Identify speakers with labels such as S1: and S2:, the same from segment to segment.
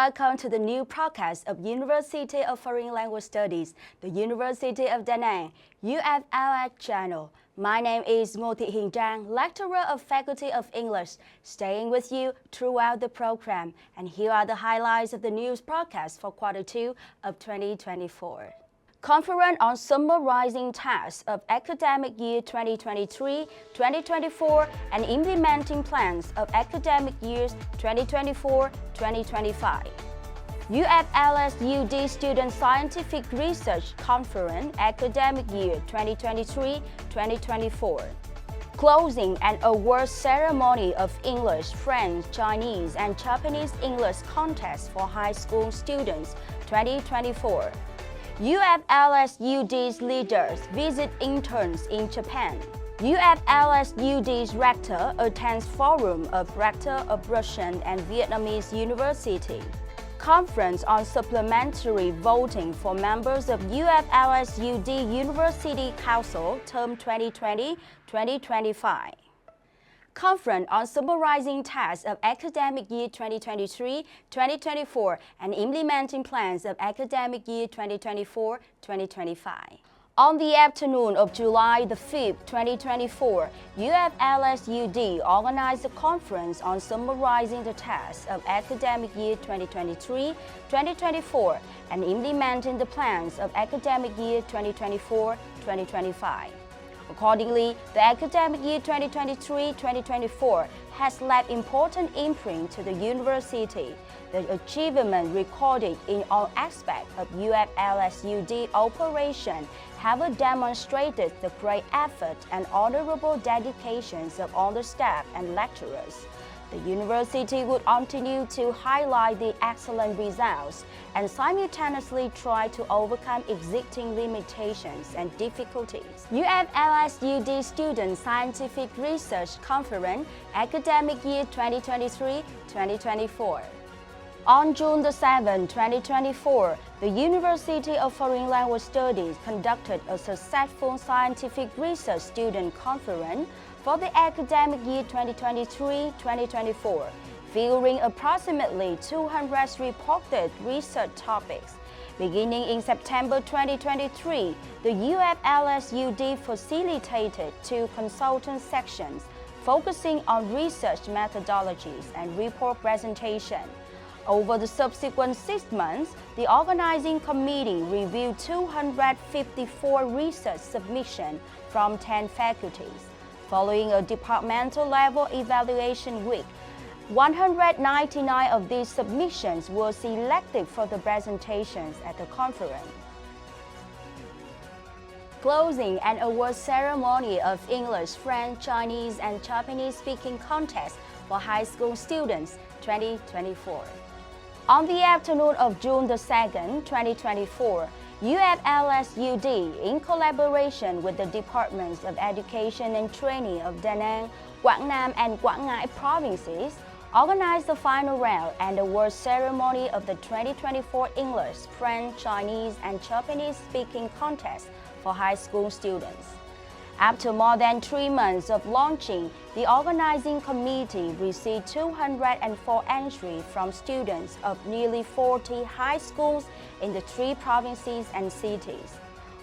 S1: welcome to the new podcast of University of Foreign Language Studies, the University of Da Nang, UFLSchannel. My name is Ngô Thị Hiền Trang, lecturer of Faculty of English, staying with you throughout the program. And here are the highlights of the news broadcast for quarter 2 of 2024. Conference on summarizing tasks of academic year 2023-2024 and implementing plans of academic years 2024-2025. UFLS-UD Student Scientific Research Conference Academic Year 2023-2024. Closing and award ceremony of English, French, Chinese, and Japanese English contest for high school students 2024. UFLS-UD's leaders visit interns in Japan. UFLS-UD's rector attends Forum of Rector of Russian and Vietnamese University. Conference on supplementary voting for members of UFLS-UD University Council Term 2020-2025. Conference on summarizing tasks of academic year 2023-2024 and implementing plans of academic year 2024-2025. On the afternoon of July the 5th, 2024, UFLS-UD organized a conference on summarizing the tasks of academic year 2023-2024 and implementing the plans of academic year 2024-2025. Accordingly, the academic year 2023-2024 has left important imprint to the university. The achievement recorded in all aspects of UFLS-UD operation have demonstrated the great effort and honorable dedications of all the staff and lecturers. The university would continue to highlight the excellent results and simultaneously try to overcome existing limitations and difficulties. UFLS-UD Student Scientific Research Conference Academic Year 2023-2024. On June the 7th, 2024, the University of Foreign Language Studies conducted a successful scientific research student conference for the academic year 2023-2024, featuring approximately 200 reported research topics. Beginning in September 2023, the UFLS-UD facilitated 2 consultant sections focusing on research methodologies and report presentation. Over the subsequent 6 months, the organizing committee reviewed 254 research submissions from 10 faculties. Following a departmental-level evaluation week, 199 of these submissions were selected for the presentations at the conference. Closing and award ceremony of English, French, Chinese, and Japanese speaking contest for high school students 2024. On the afternoon of June the 2nd, 2024, UFLS-UD, in collaboration with the Departments of Education and Training of Da Nang, Quảng Nam, and Quảng Ngãi provinces, organized the final round and award ceremony of the 2024 English, French, Chinese, and Japanese speaking contest for high school students. After more than 3 months of launching, the organizing committee received 204 entries from students of nearly 40 high schools in the 3 provinces and cities.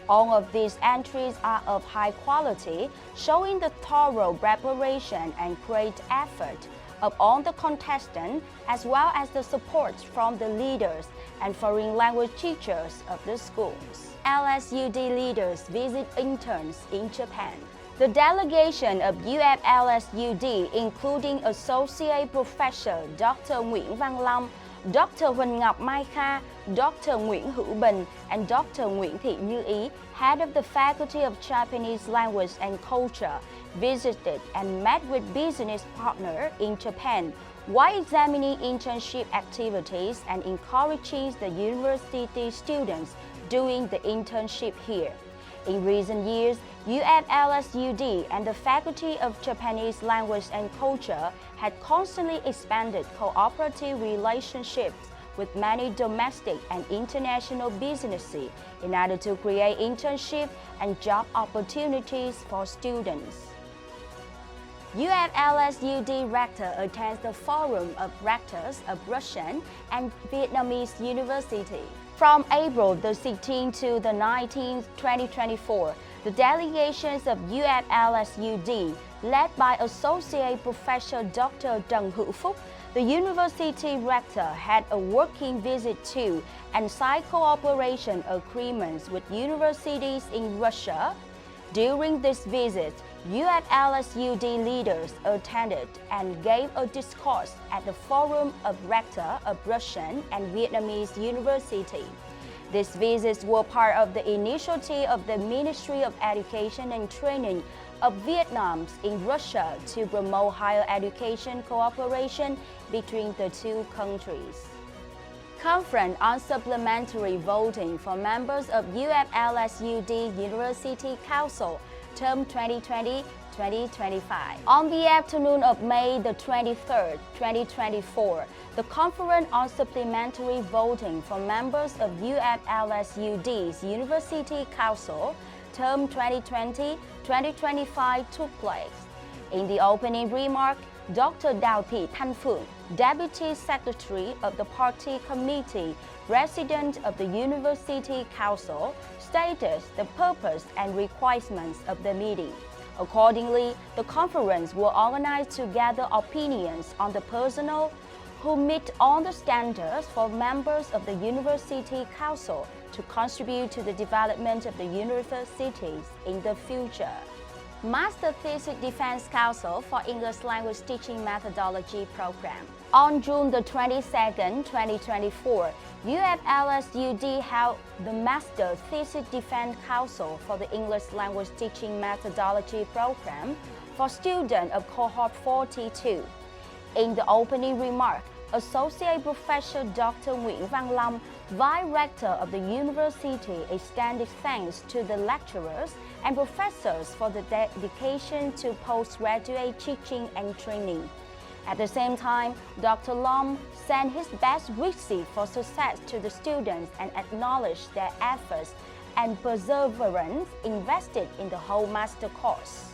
S1: All of these entries are of high quality, showing the thorough preparation and great effort of all the contestants, as well as the support from the leaders and foreign language teachers of the schools. UFLS-UD leaders visit interns in Japan. The delegation of UFLS-UD, including Associate Professor Dr. Nguyễn Văn Long, Dr. Huỳnh Ngọc Mai Kha, Dr. Nguyễn Hữu Bình, and Dr. Nguyễn Thị Như Ý, head of the Faculty of Japanese Language and Culture, visited and met with business partners in Japan while examining internship activities and encouraging the university students doing the internship here. In recent years, UFLS-UD and the Faculty of Japanese Language and Culture had constantly expanded cooperative relationships with many domestic and international businesses in order to create internship and job opportunities for students. UFLS-UD rector attends the Forum of Rectors of Russian and Vietnamese University. From April the 16th to the 19th, 2024, the delegations of UFLS-UD, led by Associate Professor Dr. Trần Hữu Phúc, the university rector, had a working visit to and signed cooperation agreements with universities in Russia. During this visit, UFLS-UD leaders attended and gave a discourse at the Forum of Rectors of Russian and Vietnamese University. These visits were part of the initiative of the Ministry of Education and Training of Vietnam in Russia to promote higher education cooperation between the two countries. Conference on Supplementary Voting for members of UFLS-UD University Council, Term 2020-2025. On the afternoon of May the 23rd, 2024, the Conference on Supplementary Voting for members of UFLS-UD's University Council, Term 2020-2025 took place. In the opening remark, Dr. Đào Thị Thanh Phượng, Deputy Secretary of the Party Committee, President of the University Council, stated the purpose and requirements of the meeting. Accordingly, the conference will organize to gather opinions on the personnel who meet all the standards for members of the University Council to contribute to the development of the universities in the future. Master Thesis Defense Council for English Language Teaching Methodology Program. On June the 22nd, 2024, UFLS-UD held the Master Thesis Defense Council for the English Language Teaching Methodology Program for students of Cohort 42. In the opening remark, Associate Professor Dr. Nguyễn Văn Long, Vice Rector of the University, extended thanks to the lecturers and professors for the dedication to postgraduate teaching and training. At the same time, Dr. Long sent his best wishes for success to the students and acknowledged their efforts and perseverance invested in the whole master course.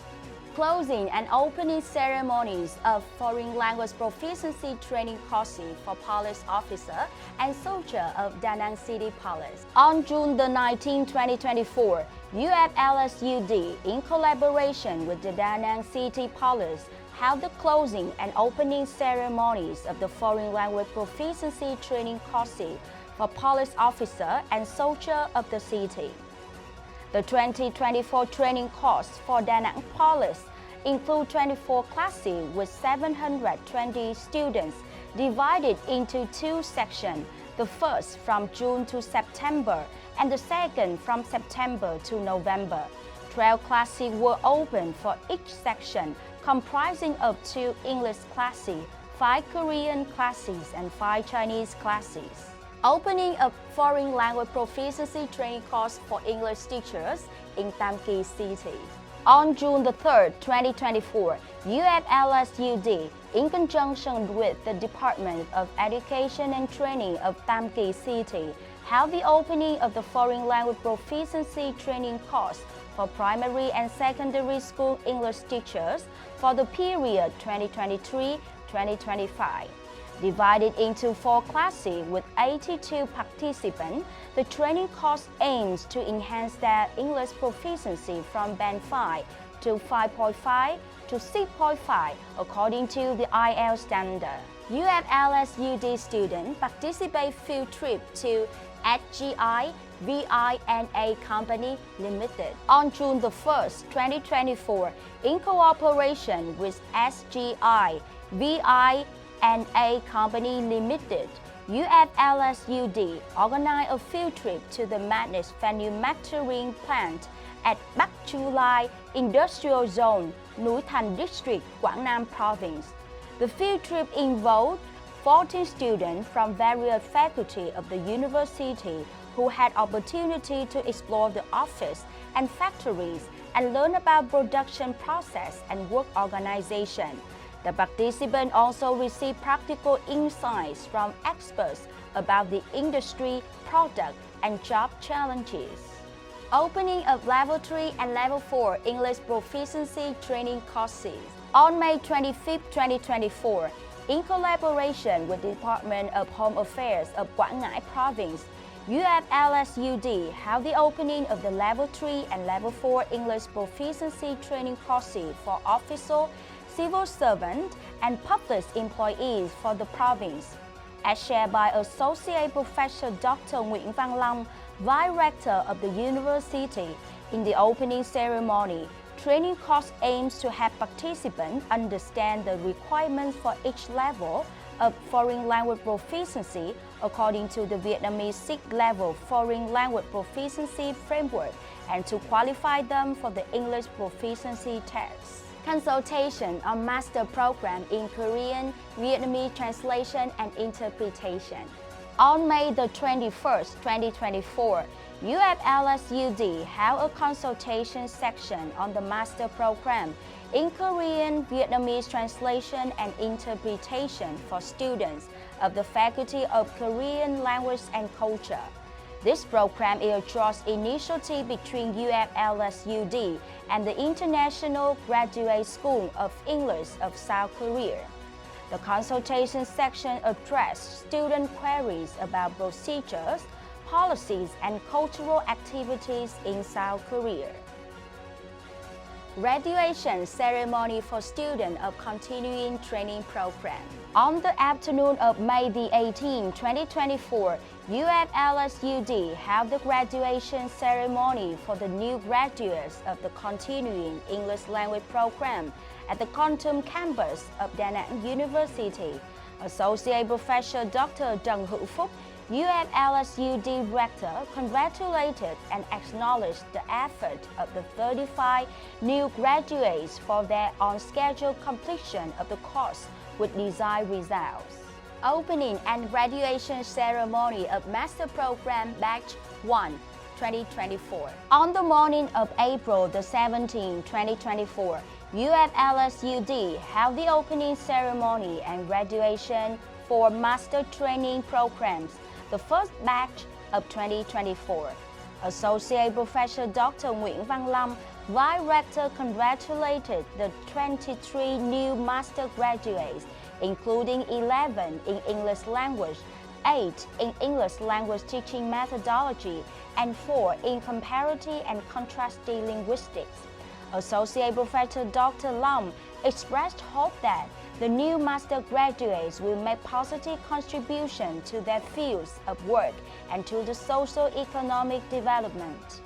S1: Closing and opening ceremonies of foreign language proficiency training courses for police officer and soldier of Da Nang City Police. On June the 19th, 2024, UFLS-UD, in collaboration with the Da Nang City Police, held the closing and opening ceremonies of the foreign language proficiency training courses for police officer and soldier of the city. The 2024 training course for Da Nang Police include 24 classes with 720 students divided into two sections, the first from June to September and the second from September to November. 12 classes were open for each section, comprising of 2 English classes, 5 Korean classes, and 5 Chinese classes. Opening of foreign language proficiency training course for English teachers in Tam Kỳ City. On June the 3rd, 2024, UFLS-UD, in conjunction with the Department of Education and Training of Tam Kỳ City, held the opening of the foreign language proficiency training course for primary and secondary school English teachers for the period 2023-2025. Divided into 4 classes with 82 participants, the training course aims to enhance their English proficiency from Band 5 to 5.5 to 6.5 according to the IELTS standard. UFLS-UD students participate field trip to SGI VINA Company Limited on June the 1st, 2024, in cooperation with SGI VINA Company Limited. UFLS-UD organized a field trip to the manufacturing plant at Bắc Chu Lai Industrial Zone, Núi Thành District, Quảng Nam Province. The field trip involved 14 students from various faculty of the university who had opportunity to explore the office and factories and learn about production process and work organization. The participants also received practical insights from experts about the industry, product, and job challenges. Opening of Level 3 and Level 4 English Proficiency Training courses. On May 25, 2024, in collaboration with the Department of Home Affairs of Quảng Ngãi Province, UFLS-UD held the opening of the Level 3 and Level 4 English Proficiency Training courses for official, civil servant, and public employees for the province. As shared by Associate Professor Dr. Nguyễn Văn Long, Vice Rector of the University, in the opening ceremony, training course aims to have participants understand the requirements for each level of foreign language proficiency according to the Vietnamese 6-level foreign language proficiency framework and to qualify them for the English proficiency test. Consultation on master program in Korean, Vietnamese translation and interpretation. On May the 21st, 2024, UFLS-UD held a consultation section on the master program in Korean, Vietnamese translation and interpretation for students of the Faculty of Korean Language and Culture. This program is a joint initiative between UFLS-UD and the International Graduate School of English of South Korea. The consultation section addressed student queries about procedures, policies, and cultural activities in South Korea. Graduation ceremony for students of continuing training program. On the afternoon of May the 18th, 2024, UFLS-UD held the graduation ceremony for the new graduates of the continuing English language program at the Quantum campus of Da Nang University. Associate Professor Dr. Trần Hữu Phúc, UFLS-UD Rector, congratulated and acknowledged the effort of the 35 new graduates for their on-schedule completion of the course with desired results. Opening and graduation ceremony of Master Program Batch 1, 2024. On the morning of April the 17th, 2024, UFLS-UD held the opening ceremony and graduation for Master Training Programs, the first batch of 2024. Associate Professor Dr. Nguyễn Văn Long, Vice Rector, congratulated the 23 new master graduates, including 11 in English language, 8 in English language teaching methodology, and 4 in comparative and contrastive linguistics. Associate Professor Dr. Long expressed hope that the new master graduates will make positive contribution to their fields of work and to the socio-economic development.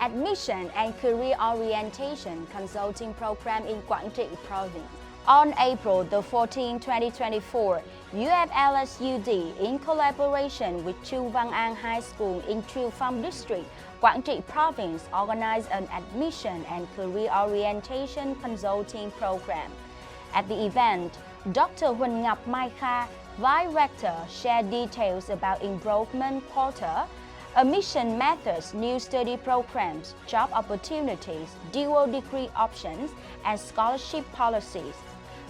S1: Admission and Career Orientation Consulting Program in Quảng Trị Province. On April the 14th, 2024, UFLS-UD, in collaboration with Chu Văn An High School in Triệu Phong District, Quảng Trị Province, organized an Admission and Career Orientation Consulting Program. At the event, Dr. Huỳnh Ngọc Mai Kha, Vice Rector, shared details about enrollment quota, admission methods, new study programs, job opportunities, dual degree options, and scholarship policies.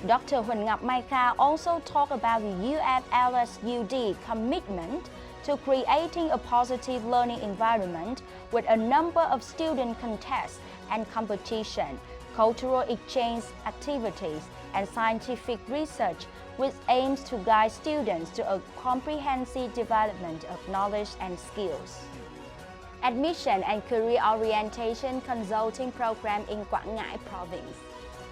S1: Dr. Huỳnh Ngọc Mai Kha also talked about the UFLS-UD commitment to creating a positive learning environment with a number of student contests and competition, cultural exchange activities, and scientific research, which aims to guide students to a comprehensive development of knowledge and skills. Admission and Career Orientation Consulting Program in Quảng Ngãi Province.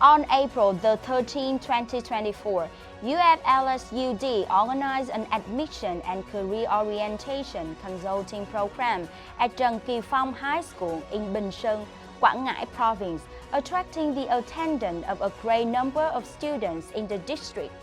S1: On April the 13th, 2024, UFLS-UD organized an Admission and Career Orientation Consulting Program at Trần Kỳ Phong High School in Bình Sơn, Quảng Ngãi Province, attracting the attendance of a great number of students in the district.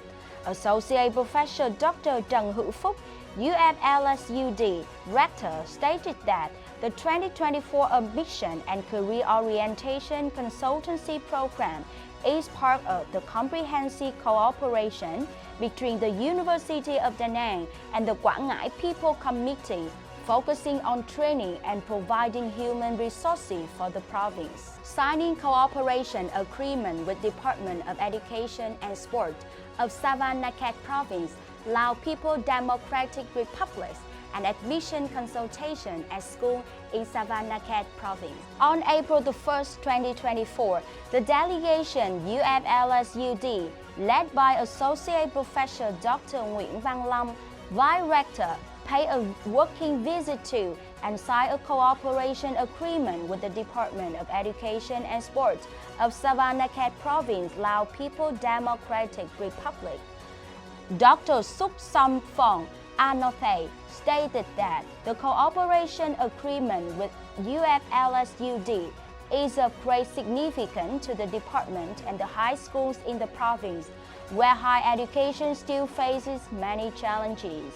S1: Associate Professor Dr. Trần Hữu Phúc, UFLS-UD Rector, stated that the 2024 Admission and Career Orientation Consultancy Program is part of the comprehensive cooperation between the University of Da Nang and the Quảng Ngãi People Committee, focusing on training and providing human resources for the province. Signing cooperation agreement with Department of Education and Sport of Savannakhet Province, Lao People Democratic Republic, and admission consultation at school in Savannakhet Province. On April 1st, 2024, the delegation UFLS-UD, led by Associate Professor Dr. Nguyễn Văn Long, Vice Rector, paid a working visit to and signed a cooperation agreement with the Department of Education and Sports of Savannakhet Province, Lao People's Democratic Republic. Dr. Suk Som Phong Anothe stated that the cooperation agreement with UFLS-UD is of great significance to the department and the high schools in the province, where higher education still faces many challenges.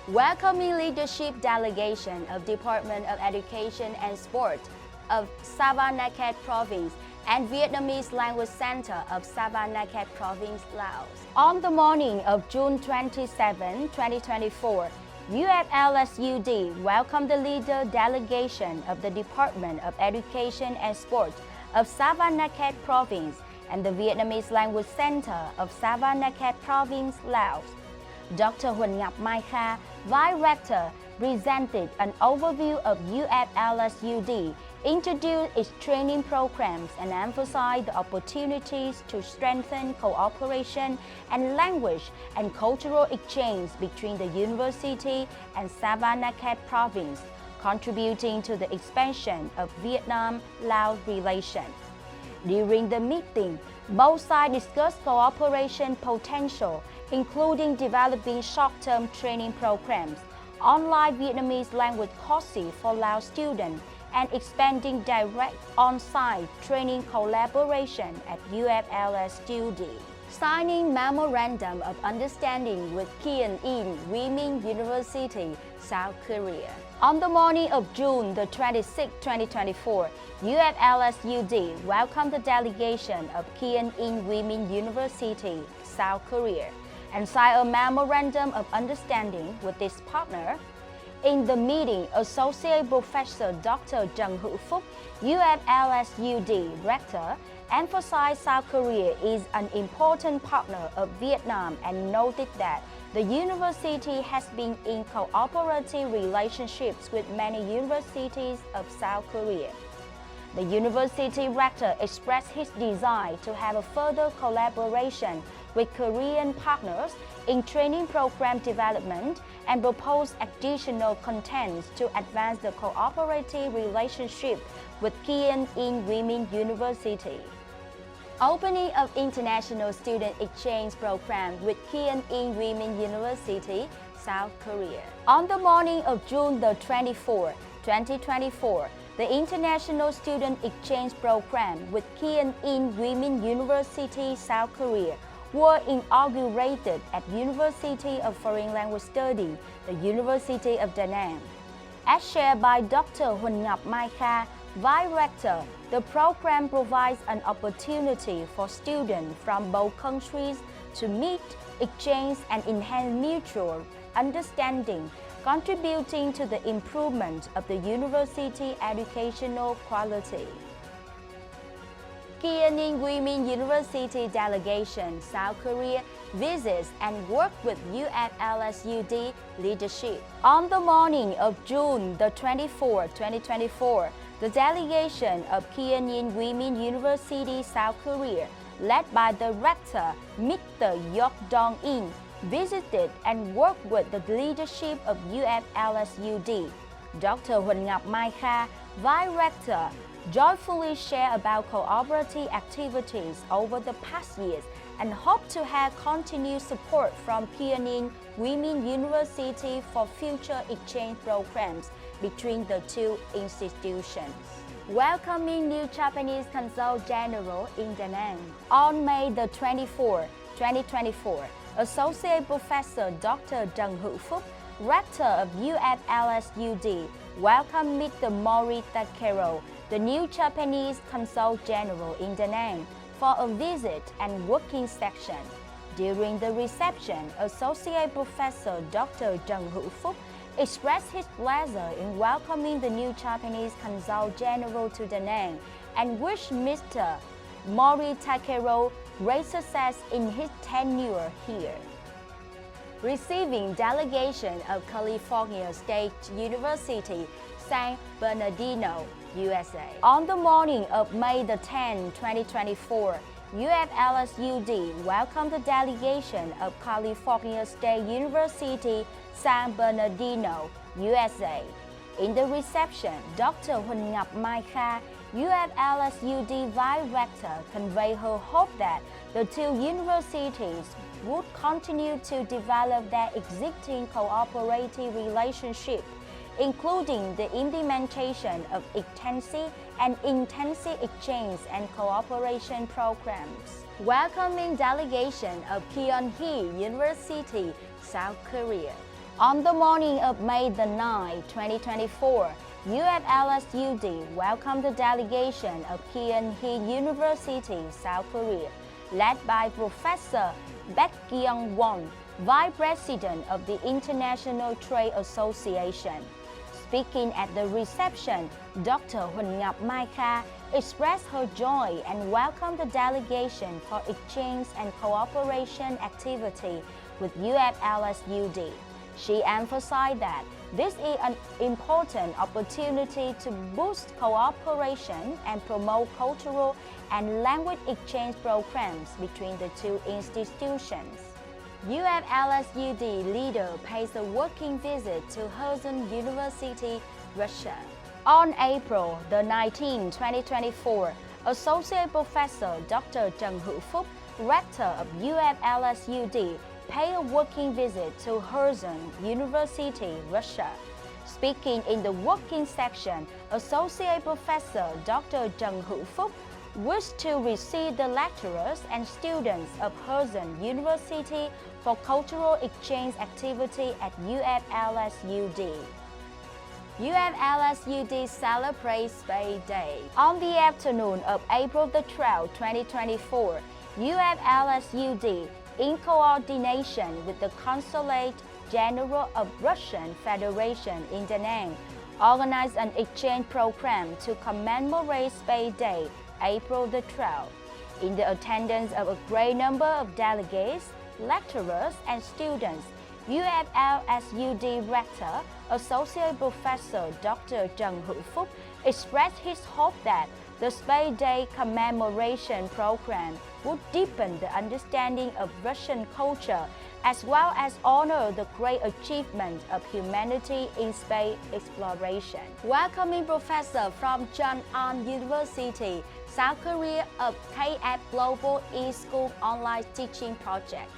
S1: Welcoming leadership delegation of Department of Education and Sport of Savannakhet Province and Vietnamese Language Center of Savannakhet Province, Laos. On the morning of June 27, 2024, UFLS-UD welcomed the leader delegation of the Department of Education and Sport of Savannakhet Province and the Vietnamese Language Center of Savannakhet Province, Laos. Dr. Huỳnh Ngọc Mai Kha, Vice Rector, presented an overview of UFLS-UD, introduced its training programs, and emphasized the opportunities to strengthen cooperation and language and cultural exchange between the university and Savannakhet Province, contributing to the expansion of Vietnam-Laos relations. During the meeting, both sides discussed cooperation potential, including developing short-term training programs, online Vietnamese language courses for Lao students, and expanding direct on-site training collaboration at UFLS-UD. Signing Memorandum of Understanding with Kiên In Women's University, South Korea. On the morning of June 26, 2024, UFLS-UD welcomed the delegation of Kiên In Women's University, South Korea, and signed a Memorandum of Understanding with its partner. In the meeting, Associate Professor Dr. Trần Hữu Phúc, UFLS-UD Rector, emphasized South Korea is an important partner of Vietnam and noted that the university has been in cooperative relationships with many universities of South Korea. The university rector expressed his desire to have a further collaboration with Korean partners in training program development and proposed additional contents to advance the cooperative relationship with Kiên In Women's University. Opening of International Student Exchange Program with Kiên In Women's University, South Korea. On the morning of June 24, 2024, the International Student Exchange Program with Kiên In Women's University, South Korea were inaugurated at University of Foreign Language Studies, the University of Da Nang. As shared by Dr. Huỳnh Ngọc Mai Kha, Vice Rector, the program provides an opportunity for students from both countries to meet, exchange, and enhance mutual understanding, contributing to the improvement of the university educational quality. Kiên In Women's University delegation, South Korea, visits and works with UFLS-UD leadership. On the morning of June 24, 2024, the delegation of Kiên In Women's University, South Korea, led by the rector, Mr. Yok Dong-in, visited and worked with the leadership of UFLS-UD. Dr. Huỳnh Ngọc Mai Kha, Vice Rector, joyfully shared about cooperative activities over the past years and hope to have continued support from Kiên In Women's University for future exchange programs between the two institutions. Welcoming new Japanese Consul General in Da Nang. On May 24, 2024, Associate Professor Dr. Trần Hữu Phúc, Rector of UFLS-UD, welcomed Mr. Mori Takero, the new Japanese Consul General in Da Nang, for a visit and working session. During the reception, Associate Professor Dr. Trần Hữu Phúc expressed his pleasure in welcoming the new Japanese Consul General to Da Nang and wished Mr. Mori Takero great success in his tenure here. receiving delegation of California State University, San Bernardino, USA. On the morning of May the 10th, 2024, UFLS-UD welcomed the delegation of California State University, San Bernardino, USA. In the reception, Dr. Huỳnh Ngọc Mai Kha, UFLS-UD Vice Rector, conveyed her hope that the two universities would continue to develop their existing cooperative relationship, including the implementation of extensive and intensive exchange and cooperation programs. Welcoming delegation of Kyunhee University, South Korea. On the morning of May the 9th, 2024, UFLS-UD welcomed the delegation of Kyunhee University, South Korea, led by Professor Baekkyung-won, Vice President of the International Trade Association. Speaking at the reception, Dr. Huỳnh Ngọc Mai Kha expressed her joy and welcomed the delegation for exchange and cooperation activity with UFLS-UD. She emphasized that this is an important opportunity to boost cooperation and promote cultural and language exchange programs between the two institutions. UFLS-UD leader pays a working visit to Kherson University, Russia. On April the 19th, 2024, Associate Professor Dr. Trần Hữu Phúc, Rector of UFLS-UD, paid a working visit to Kherson University, Russia. Speaking in the working section, Associate Professor Dr. Trần Hữu Phúc wished to receive the lecturers and students of Kherson University for cultural exchange activity at UFLS-UD. UFLS-UD celebrates Space Day. On the afternoon of April the 12th, 2024, UFLS-UD, in coordination with the Consulate General of Russian Federation in Da Nang, organized an exchange program to commemorate Space Day, April the 12th. In the attendance of a great number of delegates, lecturers, and students, UFLS-UD Rector, Associate Professor Dr. Trần Hữu Phúc expressed his hope that the Space Day commemoration program would deepen the understanding of Russian culture as well as honor the great achievement of humanity in space exploration. Welcoming professor from Chun'an University, South Korea of KF Global E-School Online Teaching Project.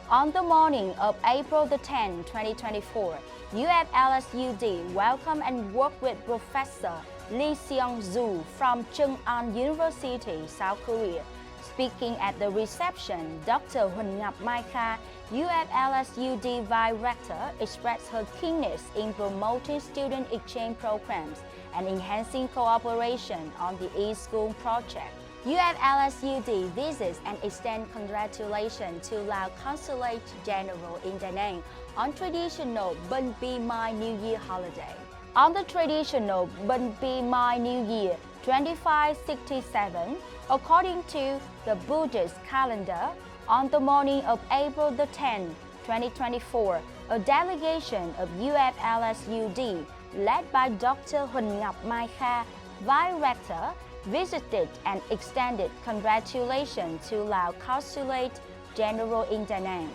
S1: On the morning of April the 10th, 2024, UFLS-UD welcomed and worked with Professor Lee Seong-ju from Chun'an University, South Korea. Speaking at the reception, Dr. Huỳnh Ngọc Mai Kha, UFLS-UD Vice Rector, expressed her keenness in promoting student exchange programs and enhancing cooperation on the e-school project. UFLS-UD visits and extends congratulations to Lao Consulate General in Da Nang on traditional Binh Pi Mai New Year holiday. On the traditional Binh Pi Mai New Year 2567, according to the Buddhist calendar, on the morning of April the 10th, 2024, a delegation of UFLS-UD, led by Dr. Huỳnh Ngọc Mai Kha, Vice Rector, visited and extended congratulations to Lao Consulate General in Da Nang.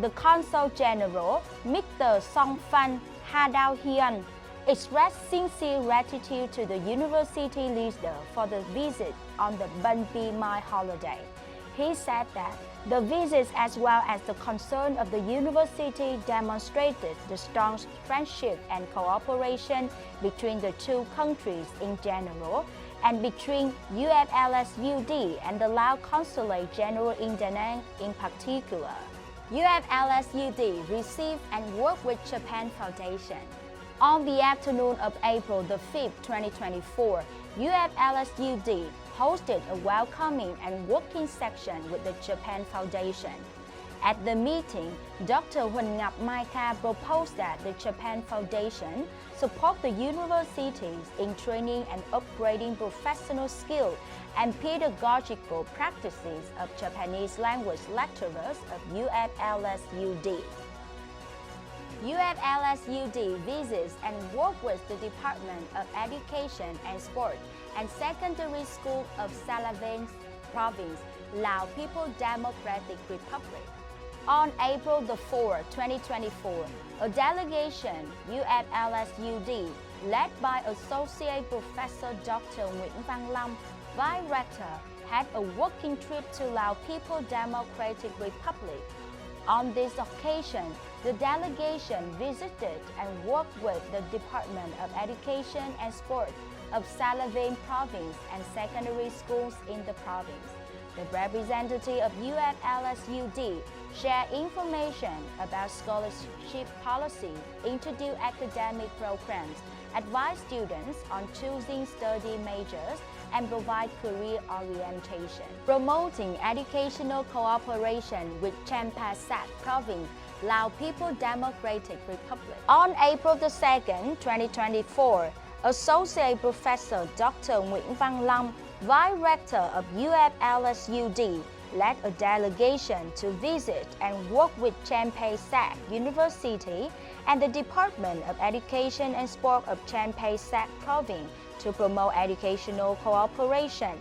S1: The Consul General, Mr. Song Phan Hadao Hyun, expressed sincere gratitude to the university leader for the visit on the Binh Pi Mai holiday. He said that the visits as well as the concern of the university demonstrated the strong friendship and cooperation between the two countries in general and between UFLS-UD and the Lao Consulate General in Da Nang in particular. UFLS-UD received and worked with Japan Foundation. On the afternoon of April the 5th, 2024, UFLS-UD hosted a welcoming and working section with the Japan Foundation. At the meeting, Dr. Huỳnh Ngọc Mai Kha proposed that the Japan Foundation support the universities in training and upgrading professional skills and pedagogical practices of Japanese language lecturers of UFLS-UD. UFLS-UD visits and works with the Department of Education and Sport and Secondary School of Salavan Province, Lao People's Democratic Republic. On April 4, 2024, a delegation, UFLS-UD, led by Associate Professor Dr. Nguyễn Văn Long, Vice Rector, had a working trip to Lao People's Democratic Republic. On this occasion, the delegation visited and worked with the Department of Education and Sport of Salavan Province and secondary schools in the province. The representative of UFLS-UD shared information about scholarship policy, introduced academic programs, advised students on choosing study majors, and provide career orientation. Promoting educational cooperation with Champasak Province, Lao People's Democratic Republic. On April 2, 2024, Associate Professor Dr. Nguyễn Văn Long, Vice Rector of UFLS-UD, led a delegation to visit and work with Champasak University and the Department of Education and Sport of Champasak Province to promote educational cooperation.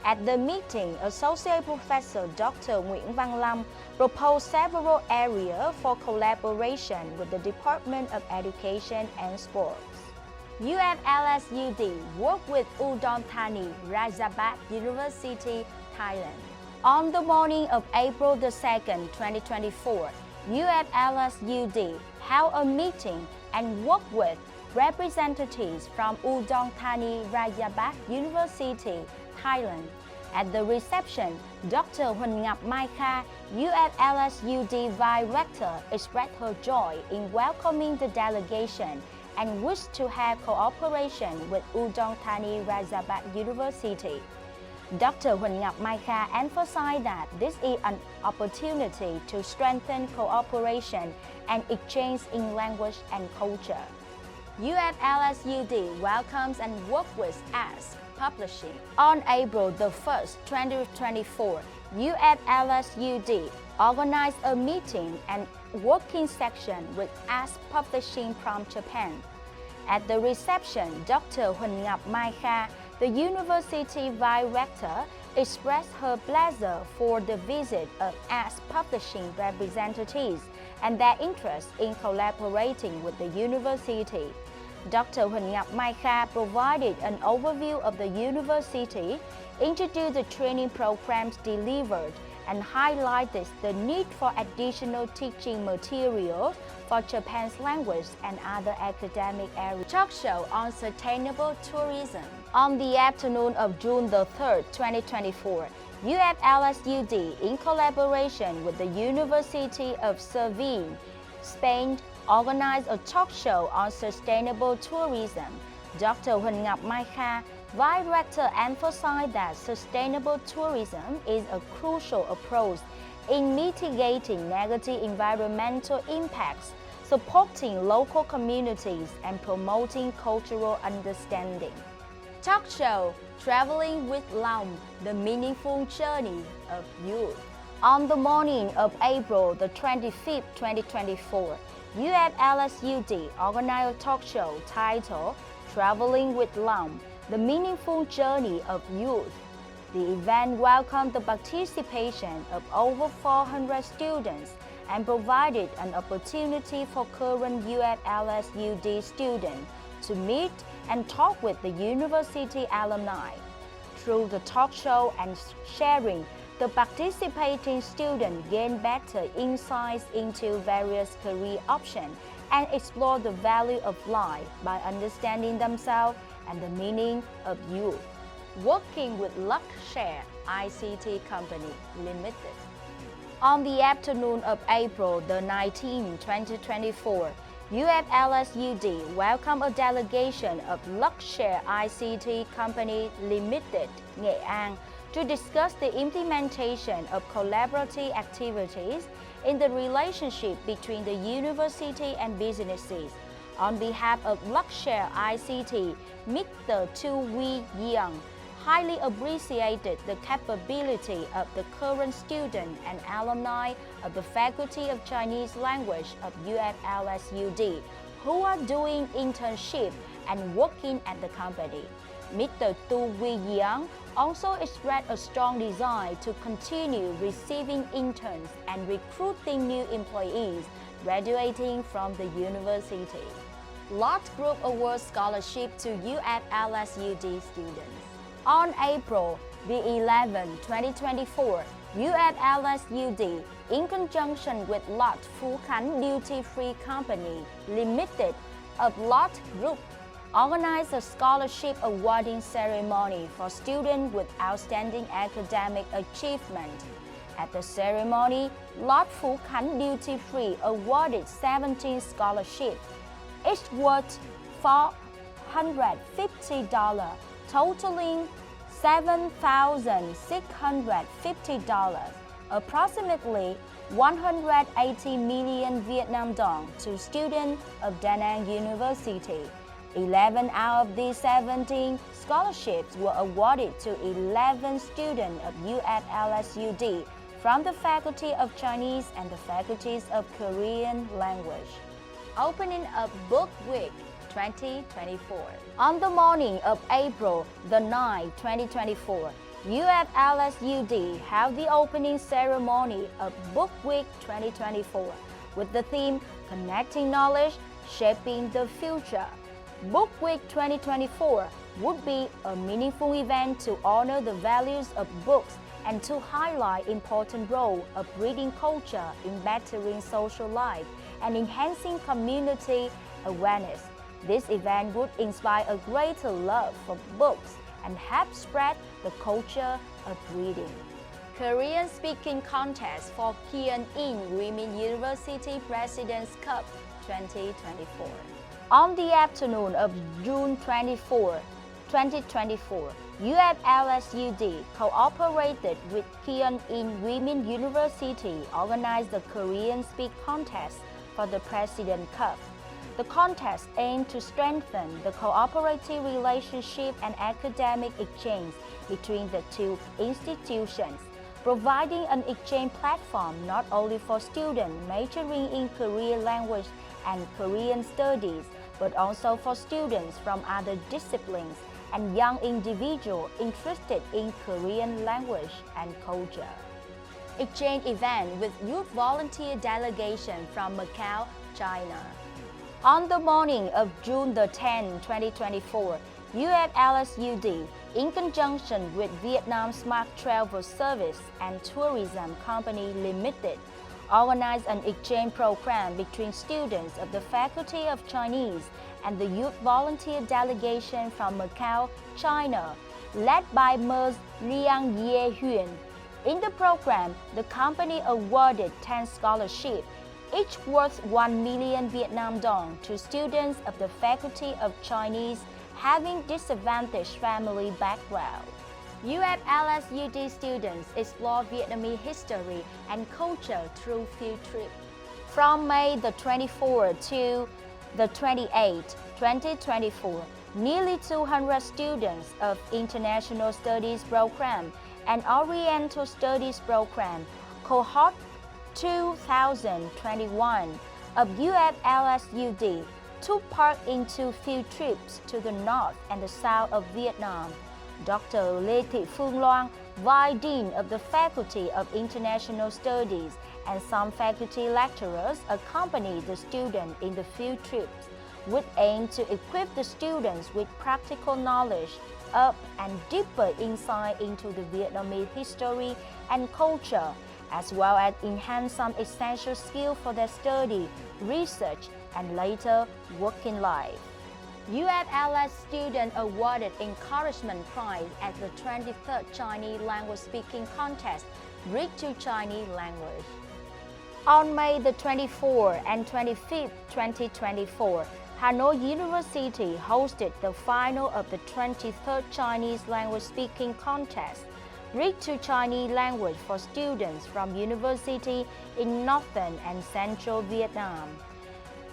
S1: At the meeting, Associate Professor Dr. Nguyễn Văn Long proposed several areas for collaboration with the Department of Education and Sports. UFLS-UD worked with Udon Thani Rajabat University, Thailand. On the morning of April 2, 2024, UFLS-UD held a meeting and worked with representatives from Udon Thani Rajabat University, Thailand. At the reception, Dr. Huỳnh Ngọc Mai Kha, UFLS-UD Vice Rector, expressed her joy in welcoming the delegation and wished to have cooperation with Udon Thani Rajabat University. Dr. Huỳnh Ngọc Mai Kha emphasized that this is an opportunity to strengthen cooperation and exchange in language and culture. UFLS-UD welcomes and works with Ask Publishing. On April 1, 2024, UFLS-UD organized a meeting and working section with Ask Publishing from Japan. At the reception, Dr. Huỳnh Ngọc Mai Kha, the University Vice Rector, expressed her pleasure for the visit of Ask Publishing representatives and their interest in collaborating with the university. Dr. Huỳnh Ngọc Mai Kha provided an overview of the university, introduced the training programs delivered, and highlighted the need for additional teaching materials for Japan's language and other academic areas. Talk show on sustainable tourism. On the afternoon of June 3, 2024, UFLS-UD, in collaboration with the University of Seville, Spain, organized a talk show on sustainable tourism. Dr. Huỳnh Ngọc Mai Kha, Vice Rector, emphasized that sustainable tourism is a crucial approach in mitigating negative environmental impacts, supporting local communities, and promoting cultural understanding. Talk show Traveling with Long, the Meaningful Journey of Youth. On the morning of April 25, 2024, UFLS-UD organized a talk show titled Traveling with Long, the Meaningful Journey of Youth. The event welcomed the participation of over 400 students and provided an opportunity for current UFLS-UD students to meet and talk with the university alumni. Through the talk show and sharing, the participating students gain better insights into various career options and explore the value of life by understanding themselves and the meaning of youth. Working with Luckshare ICT Company Limited. On the afternoon of April 19, 2024, UFLS-UD welcomed a delegation of Luckshare ICT Company Limited, Nghệ An, to discuss the implementation of collaborative activities in the relationship between the university and businesses. On behalf of Luxshare ICT, Mr. Tu Wei Yang highly appreciated the capability of the current student and alumni of the Faculty of Chinese Language of UFLS-UD who are doing internship and working at the company. Mr. Tu Wei Yang also expressed a strong desire to continue receiving interns and recruiting new employees graduating from the university. Lot Group awards scholarship to UFLS-UD students. On April the 11th, 2024, UFLS-UD, in conjunction with Lot Phu Khánh Duty Free Company Limited of Lot Group, organized a scholarship awarding ceremony for students with outstanding academic achievement. At the ceremony, Lot Phu Khánh Duty Free awarded 17 scholarships, each worth $450, totaling $7,650, approximately 180 million Vietnam dong to students of Da Nang University. 11 out of these 17 scholarships were awarded to 11 students of UFLS-UD from the Faculty of Chinese and the Faculties of Korean Language. Opening of Book Week 2024. On the morning of April the 9th, 2024, UFLS-UD held the opening ceremony of Book Week 2024 with the theme Connecting Knowledge, Shaping the Future. Book Week 2024 would be a meaningful event to honor the values of books and to highlight important role of reading culture in bettering social life and enhancing community awareness. This event would inspire a greater love for books and help spread the culture of reading. Korean Speaking Contest for Kyung-in Women University President's Cup 2024. On the afternoon of June 24, 2024, UFLS-UD cooperated with Kyung-in Women University organized the Korean Speak Contest for the President Cup. The contest aimed to strengthen the cooperative relationship and academic exchange between the two institutions, providing an exchange platform not only for students majoring in Korean language and Korean studies, but also for students from other disciplines and young individuals interested in Korean language and culture. Exchange event with youth volunteer delegation from Macau, China. On the morning of June the 10th, 2024, UFLS-UD, in conjunction with Vietnam Smart Travel Service and Tourism Company Limited, organized an exchange program between students of the Faculty of Chinese and the youth volunteer delegation from Macau, China, led by Ms. Liang Ye-Huyên. In the program, the company awarded 10 scholarships, each worth 1 million Vietnam dong to students of the Faculty of Chinese having disadvantaged family background. UFLS-UD students explore Vietnamese history and culture through field trips. From May the 24th to the 28th, 2024, nearly 200 students of International Studies Program and Oriental Studies Program, Cohort 2021 of UFLS-UD took part in 2 field trips to the north and the south of Vietnam. Dr. Lê Thị Phương Loan, Vice Dean of the Faculty of International Studies, and some faculty lecturers accompanied the students in the field trips, with aim to equip the students with practical knowledge of and deeper insight into the Vietnamese history and culture, as well as enhance some essential skills for their study, research, and later working life. UFLS student awarded Encouragement Prize at the 23rd Chinese Language Speaking Contest, Bridge to Chinese Language. On May the 24th and 25th, 2024, Hanoi University hosted the final of the 23rd Chinese Language Speaking Contest. Bridge to Chinese language for students from university in northern and central Vietnam.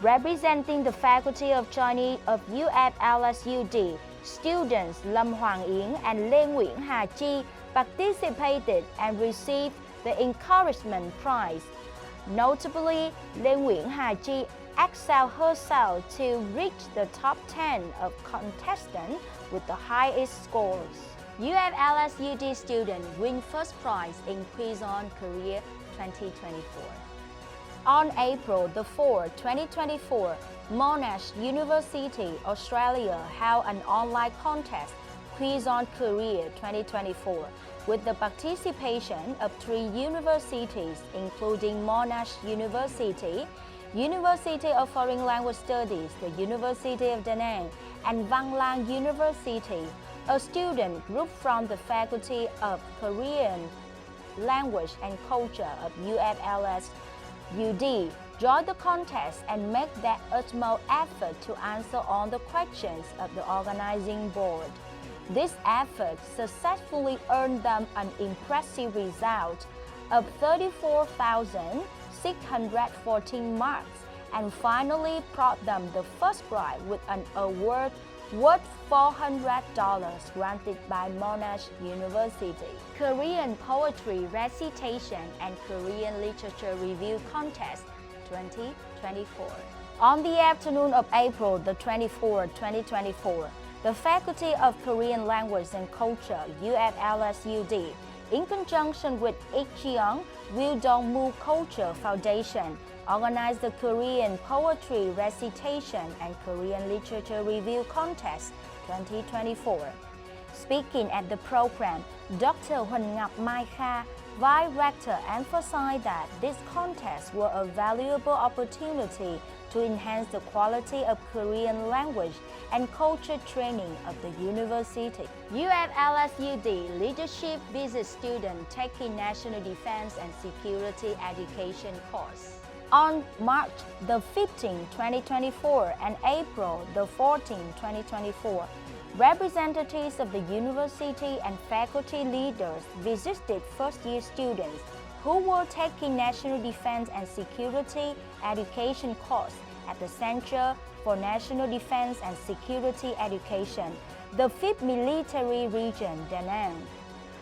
S1: Representing the Faculty of Chinese of UFLS-UD, students Lâm Hoàng Yến and Lê Nguyễn Hà Chi participated and received the Encouragement Prize. Notably, Lê Nguyễn Hà Chi excelled herself to reach the top 10 of contestants with the highest scores. UFLS-UD student win first prize in Quiz on Career 2024. On April the 4th, 2024, Monash University, Australia held an online contest, Quiz on Career 2024, with the participation of 3 universities, including Monash University, University of Foreign Language Studies, the University of Da Nang, and Văn Lang University. A student group from the Faculty of Korean Language and Culture of UFLS-UD joined the contest and made their utmost effort to answer all the questions of the organizing board. This effort successfully earned them an impressive result of 34,614 marks and finally brought them the first prize with an award worth $400 granted by Monash University. Korean Poetry Recitation and Korean Literature Review Contest 2024. On the afternoon of April the 24th, 2024, the Faculty of Korean Language and Culture, UFLS-UD, in conjunction with Ikcheong Wildong-mu Culture Foundation, organized the Korean Poetry Recitation and Korean Literature Review Contest 2024. Speaking at the program, Dr. Huỳnh Ngọc Mai Kha, Vice Rector, emphasized that this contest was a valuable opportunity to enhance the quality of Korean language and culture training of the university. UFLS-UD Leadership Visit Student taking National Defense and Security Education course. On March the 15th, 2024 and April the 14th, 2024, representatives of the university and faculty leaders visited first-year students who were taking National Defense and Security Education course at the Center for National Defense and Security Education, the 5th Military Region, Da Nang.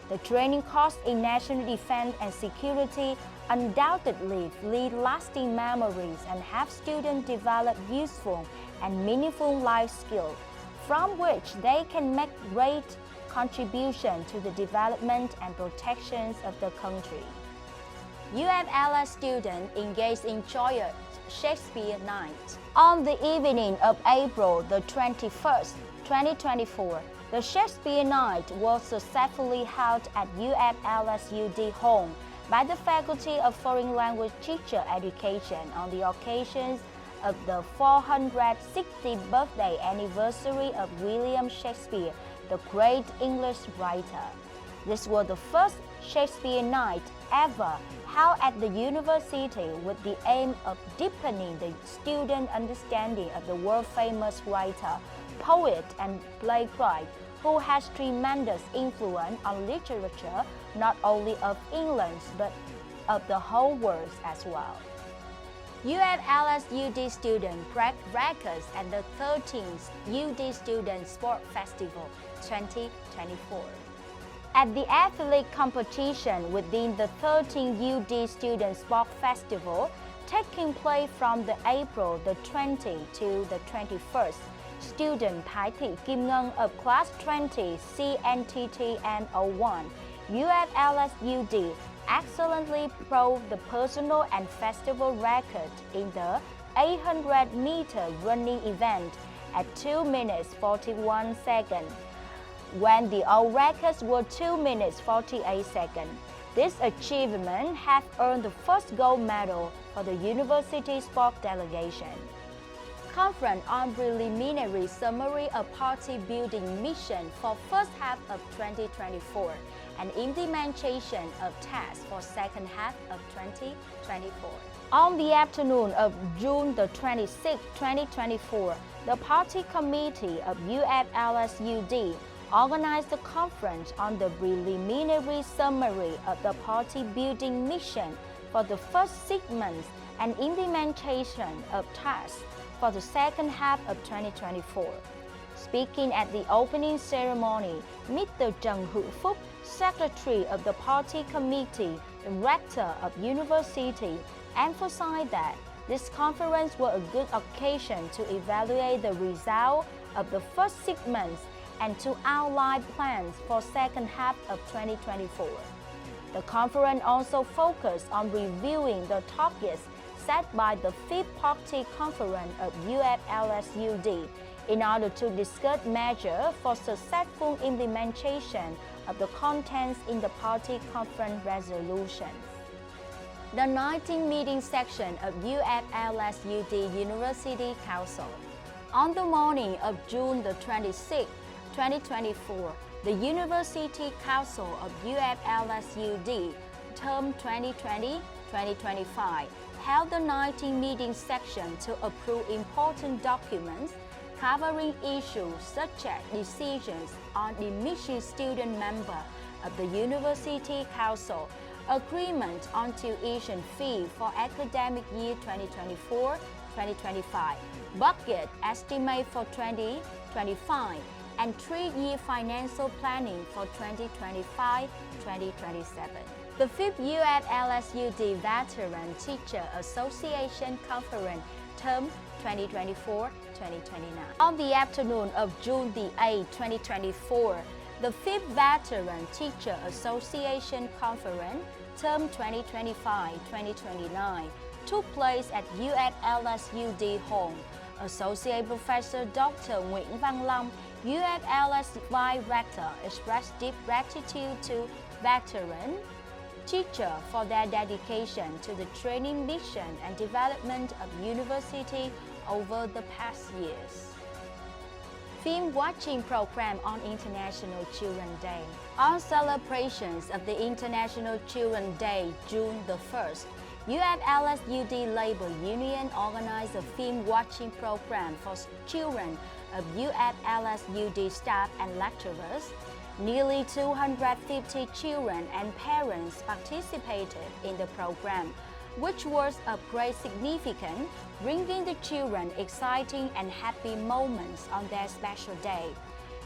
S1: The training course in National Defense and Security undoubtedly leave lasting memories and have students develop useful and meaningful life skills, from which they can make great contribution to the development and protections of the country. UFLS students engaged in joyous Shakespeare night. On the evening of April the 21st, 2024, the Shakespeare night was successfully held at UFLS-UD home by the Faculty of Foreign Language Teacher Education on the occasions of the 460th birthday anniversary of William Shakespeare, the great English writer. This was the first Shakespeare night ever held at the university with the aim of deepening the student understanding of the world-famous writer, poet, and playwright who has tremendous influence on literature not only of England but of the whole world as well. UFLS-UD students break records at the 13th UD Student Sport Festival 2024. At the athletic competition within the 13th UD Student Sport Festival, taking place from the April the 20th to the 21st, student Thái Thị Kim Ngân of Class 20 CNTTN01, UFLS-UD excellently broke the personal and festival record in the 800-meter running event at 2 minutes 41 seconds, when the old records were 2 minutes 48 seconds. This achievement has earned the first gold medal for the university sport delegation. Conference on preliminary summary of party building mission for first half of 2024 and implementation of tasks for second half of 2024. On the afternoon of June the 26th, 2024, the Party Committee of UFLS-UD organized the conference on the preliminary summary of the party building mission for the first 6 months and implementation of tasks for the second half of 2024. Speaking at the opening ceremony, Mr. Trần Hữu Phúc, Secretary of the Party Committee and Rector of University, emphasized that this conference was a good occasion to evaluate the result of the first 6 months and to outline plans for second half of 2024. The conference also focused on reviewing the targets set by the 5th Party Conference of UFLS-UD in order to discuss measures for successful implementation of the contents in the Party Conference resolutions. The 19th meeting section of UFLS-UD University Council. On the morning of June the 26th, 2024, the University Council of UFLS-UD, term 2020-2025, held the 19th meeting section to approve important documents covering issues such as decisions on admission student member of the University Council, agreement on tuition fee for academic year 2024-2025, budget estimate for 2025, and 3-year financial planning for 2025-2027. The 5th UFLS-UD Veteran Teacher Association Conference, term 2024-2029. On the afternoon of June the 8th, 2024, the 5th Veteran Teacher Association Conference, term 2025-2029, took place at UFLS-UD Hall. Associate Professor Dr. Nguyễn Văn Long, UFLS Vice Rector, expressed deep gratitude to veteran teachers for their dedication to the training mission and development of university over the past years. Film watching program on International Children's Day. On celebrations of the International Children's Day, June the 1st, UFLS-UD Labor Union organized a film watching program for children of UFLS-UD staff and lecturers. Nearly 250 children and parents participated in the program, which was of great significance, bringing the children exciting and happy moments on their special day.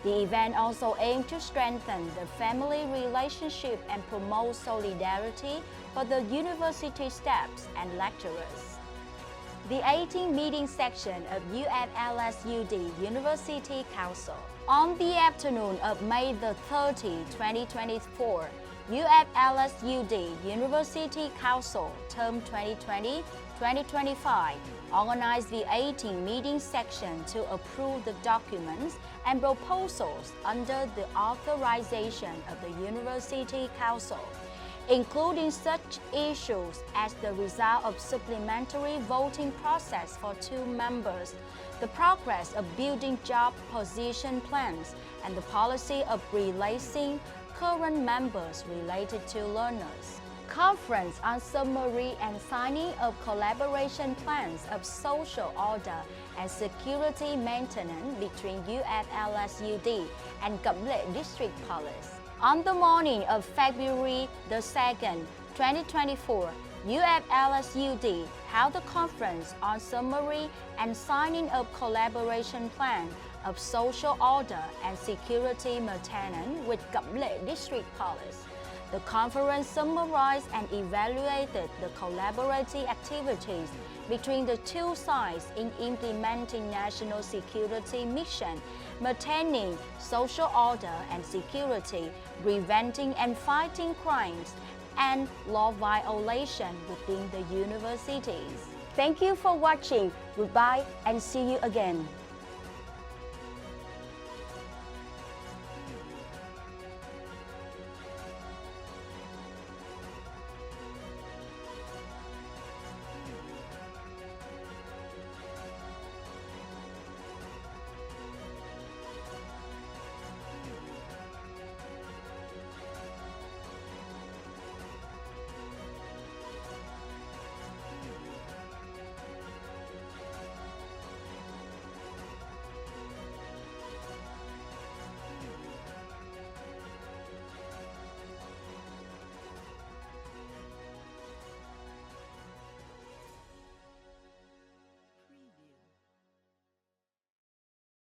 S1: The event also aimed to strengthen the family relationship and promote solidarity for the university staffs and lecturers. The 18th meeting section of UFLS-UD University Council. On the afternoon of May the 30th, 2024, UFLS-UD University Council, term 2020-2025, organized the 18th meeting section to approve the documents and proposals under the authorization of the University Council, including such issues as the result of supplementary voting process for 2 members, the progress of building job position plans, and the policy of releasing current members related to learners. Conference on summary and signing of collaboration plans of social order and security maintenance between UFLS-UD and Cẩm Lệ District Police. On the morning of February the 2nd, 2024, UFLS-UD held a conference on summary and signing of collaboration plan of social order and security maintenance with Cẩm Lệ District Police. The conference summarized and evaluated the collaborative activities between the 2 sides in implementing national security mission, maintaining social order and security, preventing and fighting crimes, and law violation within the universities. Thank you for watching. Goodbye and see you again.